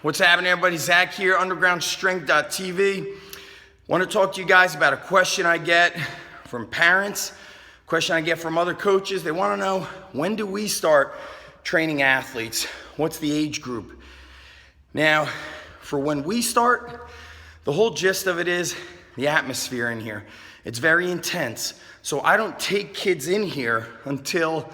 What's happening, everybody? Zach here, undergroundstrength.tv. Want to talk to you guys about a question I get from parents, question I get from other coaches. They want to know, when do we start training athletes? What's the age group? Now, for when we start, the whole gist of it is the atmosphere in here. It's very intense. So I don't take kids in here until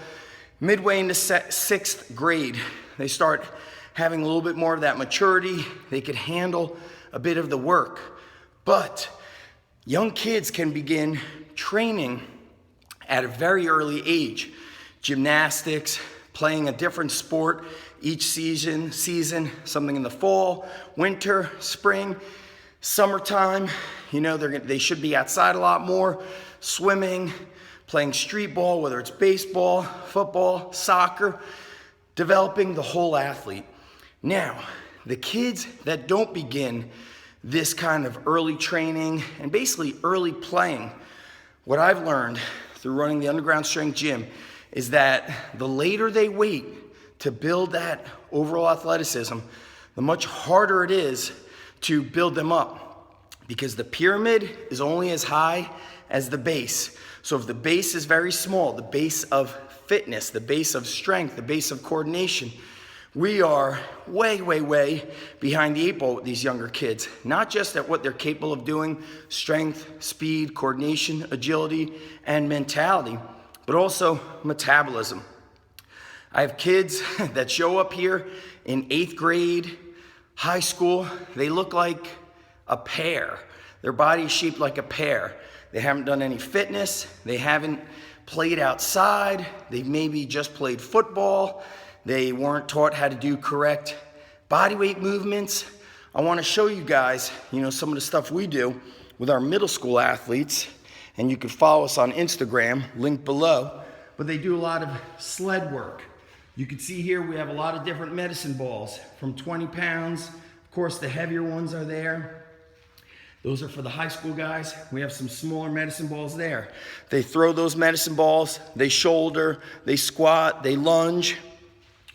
midway into sixth grade. They start having a little bit more of that maturity. They could handle a bit of the work. But young kids can begin training at a very early age. Gymnastics, playing a different sport each season, something in the fall, winter, spring, summertime. You know, they should be outside a lot more, swimming, playing street ball, whether it's baseball, football, soccer, developing the whole athlete. Now, the kids that don't begin this kind of early training and basically early playing, what I've learned through running the Underground Strength Gym is that the later they wait to build that overall athleticism, the much harder it is to build them up, because the pyramid is only as high as the base. So if the base is very small, the base of fitness, the base of strength, the base of coordination, we are way behind the eight ball with these younger kids. Not just at what they're capable of doing, strength, speed, coordination, agility, and mentality, but also metabolism. I have kids that show up here in 8th grade, high school. They look like a pear. Their body is shaped like a pear. They haven't done any fitness. They haven't played outside. They've maybe just played football. They weren't taught how to do correct body weight movements. I want to show you guys, some of the stuff we do with our middle school athletes, and you can follow us on Instagram, link below, but they do a lot of sled work. You can see here we have a lot of different medicine balls from 20 pounds. Of course, the heavier ones are there. Those are for the high school guys. We have some smaller medicine balls there. They throw those medicine balls, they shoulder, they squat, they lunge.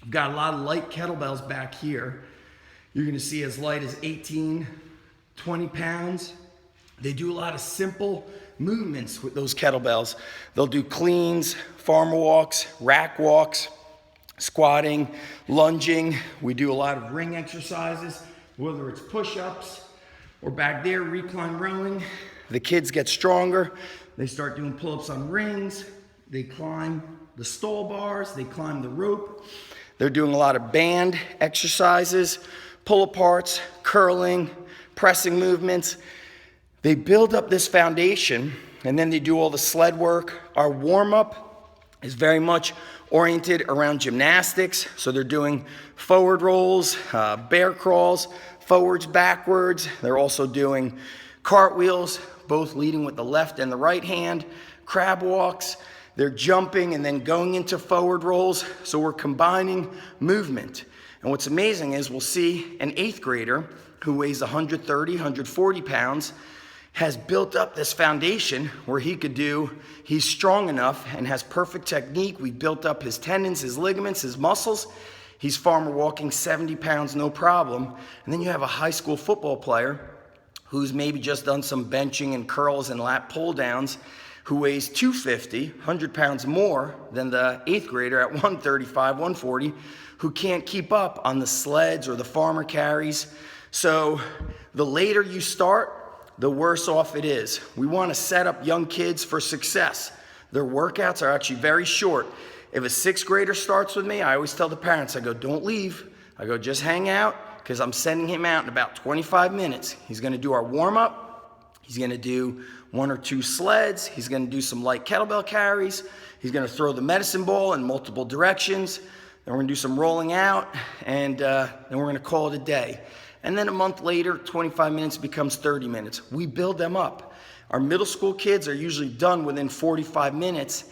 We've got a lot of light kettlebells back here. You're gonna see as light as 18, 20 pounds. They do a lot of simple movements with those kettlebells. They'll do cleans, farmer walks, rack walks, squatting, lunging. We do a lot of ring exercises, whether it's push-ups or back there, recline rowing. The kids get stronger. They start doing pull-ups on rings. They climb the stall bars. They climb the rope. They're doing a lot of band exercises, pull-aparts, curling, pressing movements. They build up this foundation, and then they do all the sled work. Our warm-up is very much oriented around gymnastics. So they're doing forward rolls, bear crawls, forwards, backwards. They're also doing cartwheels, both leading with the left and the right hand, crab walks. They're jumping and then going into forward rolls. So we're combining movement. And what's amazing is we'll see an 8th grader who weighs 130, 140 pounds, has built up this foundation where he's strong enough and has perfect technique. We built up his tendons, his ligaments, his muscles. He's farmer walking 70 pounds, no problem. And then you have a high school football player who's maybe just done some benching and curls and lat pull downs, who weighs 250, 100 pounds more than the 8th grader at 135, 140, who can't keep up on the sleds or the farmer carries. So the later you start, the worse off it is. We want to set up young kids for success. Their workouts are actually very short. If a 6th grader starts with me, I always tell the parents, I go, don't leave. I go, just hang out, because I'm sending him out in about 25 minutes. He's going to do our warm-up. He's going to do 1 or 2 sleds. He's going to do some light kettlebell carries. He's going to throw the medicine ball in multiple directions. Then we're going to do some rolling out, and then we're going to call it a day. And then a month later, 25 minutes becomes 30 minutes. We build them up. Our middle school kids are usually done within 45 minutes,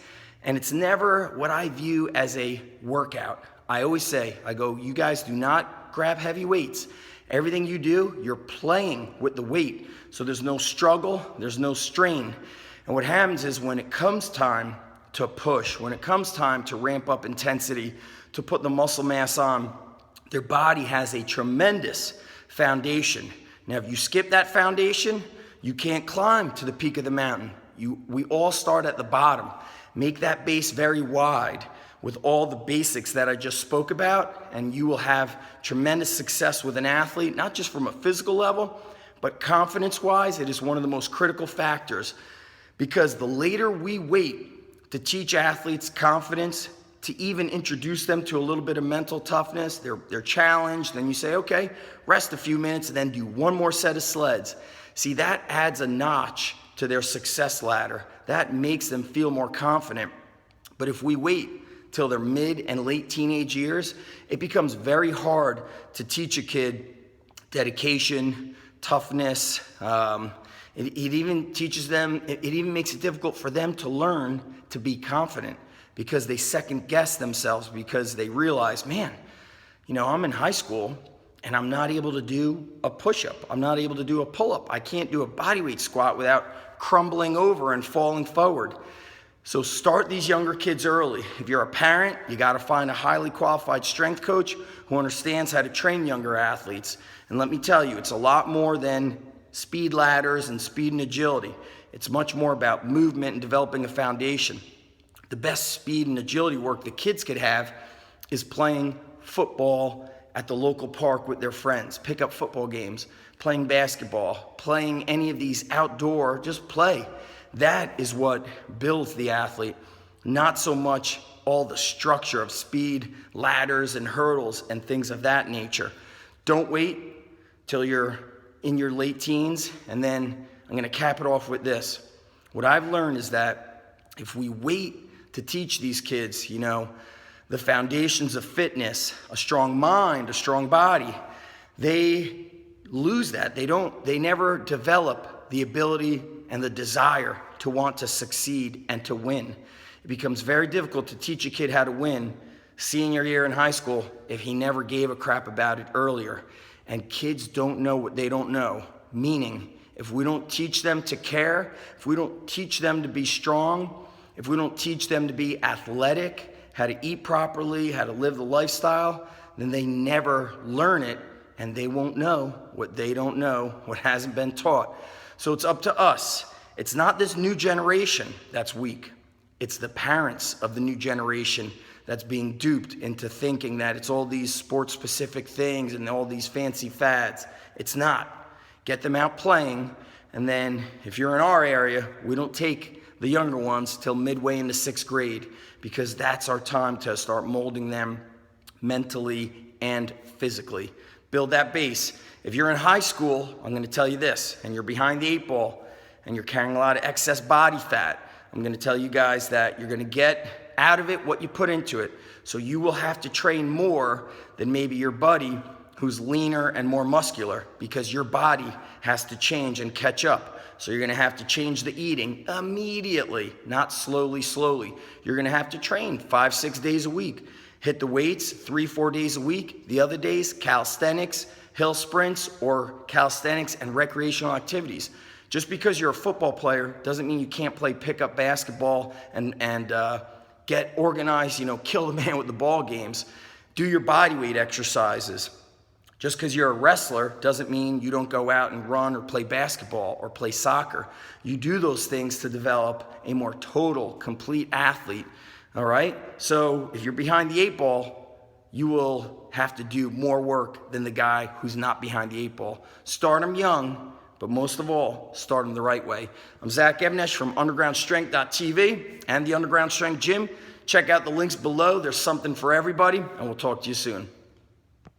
and it's never what I view as a workout. I always say, I go, you guys do not grab heavy weights. Everything you do, you're playing with the weight. So there's no struggle, there's no strain. And what happens is when it comes time to push, when it comes time to ramp up intensity, to put the muscle mass on, their body has a tremendous foundation. Now, if you skip that foundation, you can't climb to the peak of the mountain. We all start at the bottom. Make that base very wide with all the basics that I just spoke about, and you will have tremendous success with an athlete, not just from a physical level, but confidence-wise. It is one of the most critical factors, because the later we wait to teach athletes confidence, to even introduce them to a little bit of mental toughness, they're challenged, then you say, okay, rest a few minutes, and then do one more set of sleds. See, that adds a notch to their success ladder. That makes them feel more confident. But if we wait till their mid and late teenage years, it becomes very hard to teach a kid dedication, toughness. It even teaches them, it even makes it difficult for them to learn to be confident, because they second guess themselves, because they realize, man, I'm in high school and I'm not able to do a push-up. I'm not able to do a pull-up. I can't do a bodyweight squat without crumbling over and falling forward. So start these younger kids early. If you're a parent, you got to find a highly qualified strength coach who understands how to train younger athletes. And let me tell you, it's a lot more than speed ladders and speed and agility. It's much more about movement and developing a foundation. The best speed and agility work the kids could have is playing football at the local park with their friends, pick-up football games, playing basketball, playing any of these outdoor, just play. That is what builds the athlete, not so much all the structure of speed, ladders, and hurdles, and things of that nature. Don't wait till you're in your late teens, and then I'm going to cap it off with this. What I've learned is that if we wait to teach these kids, the foundations of fitness, a strong mind, a strong body, they lose that. They never develop the ability and the desire to want to succeed and to win. It becomes very difficult to teach a kid how to win senior year in high school if he never gave a crap about it earlier. And kids don't know what they don't know, meaning if we don't teach them to care, if we don't teach them to be strong, if we don't teach them to be athletic, how to eat properly, how to live the lifestyle, then they never learn it, and they won't know what they don't know, what hasn't been taught. So it's up to us. It's not this new generation that's weak. It's the parents of the new generation that's being duped into thinking that it's all these sports-specific things and all these fancy fads. It's not. Get them out playing, and then if you're in our area, we don't take the younger ones till midway into 6th grade, because that's our time to start molding them mentally and physically. Build that base. If you're in high school, I'm going to tell you this, and you're behind the 8 ball, and you're carrying a lot of excess body fat, I'm going to tell you guys that you're going to get out of it what you put into it. So you will have to train more than maybe your buddy who's leaner and more muscular, because your body has to change and catch up. So you're going to have to change the eating immediately, not slowly. You're going to have to train 5-6 days a week. Hit the weights 3-4 days a week. The other days, calisthenics, hill sprints, or calisthenics and recreational activities. Just because you're a football player doesn't mean you can't play pickup basketball and get organized, kill the man with the ball games. Do your body weight exercises. Just because you're a wrestler doesn't mean you don't go out and run or play basketball or play soccer. You do those things to develop a more total, complete athlete, all right? So if you're behind the 8 ball, you will have to do more work than the guy who's not behind the 8 ball. Start them young, but most of all, start them the right way. I'm Zach Evnesh from undergroundstrength.tv and the Underground Strength Gym. Check out the links below. There's something for everybody, and we'll talk to you soon.